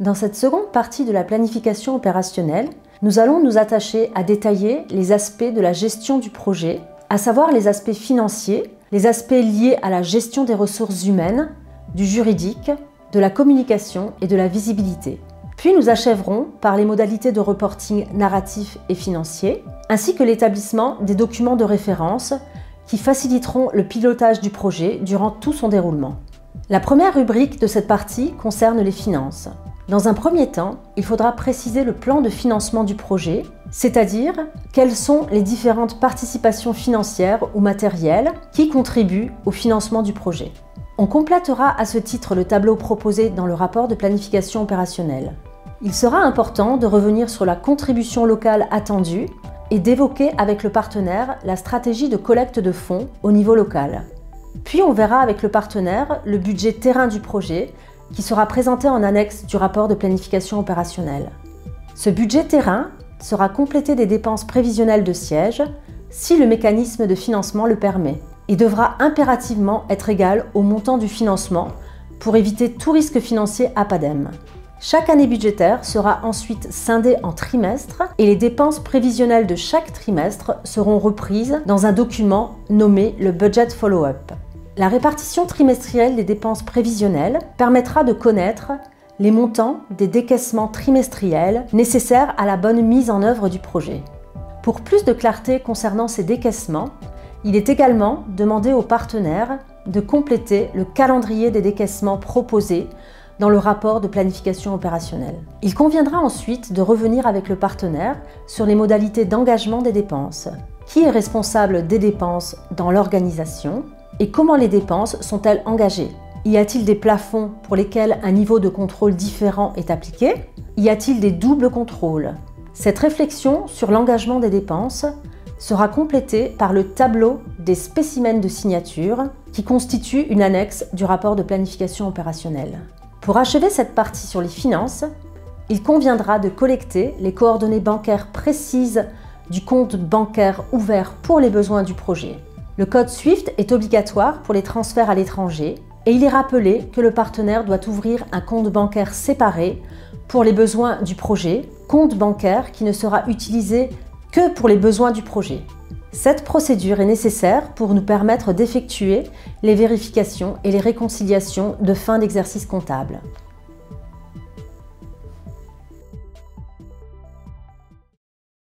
Dans cette seconde partie de la planification opérationnelle, nous allons nous attacher à détailler les aspects de la gestion du projet, à savoir les aspects financiers, les aspects liés à la gestion des ressources humaines, du juridique, de la communication et de la visibilité. Puis nous achèverons par les modalités de reporting narratif et financier, ainsi que l'établissement des documents de référence qui faciliteront le pilotage du projet durant tout son déroulement. La première rubrique de cette partie concerne les finances. Dans un premier temps, il faudra préciser le plan de financement du projet, c'est-à-dire quelles sont les différentes participations financières ou matérielles qui contribuent au financement du projet. On complétera à ce titre le tableau proposé dans le rapport de planification opérationnelle. Il sera important de revenir sur la contribution locale attendue et d'évoquer avec le partenaire la stratégie de collecte de fonds au niveau local. Puis on verra avec le partenaire le budget terrain du projet qui sera présenté en annexe du rapport de planification opérationnelle. Ce budget terrain sera complété des dépenses prévisionnelles de siège si le mécanisme de financement le permet et devra impérativement être égal au montant du financement pour éviter tout risque financier à PADEM. Chaque année budgétaire sera ensuite scindée en trimestres et les dépenses prévisionnelles de chaque trimestre seront reprises dans un document nommé le Budget Follow-up. La répartition trimestrielle des dépenses prévisionnelles permettra de connaître les montants des décaissements trimestriels nécessaires à la bonne mise en œuvre du projet. Pour plus de clarté concernant ces décaissements, il est également demandé aux partenaires de compléter le calendrier des décaissements proposés dans le rapport de planification opérationnelle. Il conviendra ensuite de revenir avec le partenaire sur les modalités d'engagement des dépenses. Qui est responsable des dépenses dans l'organisation et comment les dépenses sont-elles engagées? Y a-t-il des plafonds pour lesquels un niveau de contrôle différent est appliqué? Y a-t-il des doubles contrôles? Cette réflexion sur l'engagement des dépenses sera complétée par le tableau des spécimens de signature qui constitue une annexe du rapport de planification opérationnelle. Pour achever cette partie sur les finances, il conviendra de collecter les coordonnées bancaires précises du compte bancaire ouvert pour les besoins du projet. Le code SWIFT est obligatoire pour les transferts à l'étranger et il est rappelé que le partenaire doit ouvrir un compte bancaire séparé pour les besoins du projet, compte bancaire qui ne sera utilisé que pour les besoins du projet. Cette procédure est nécessaire pour nous permettre d'effectuer les vérifications et les réconciliations de fin d'exercice comptable.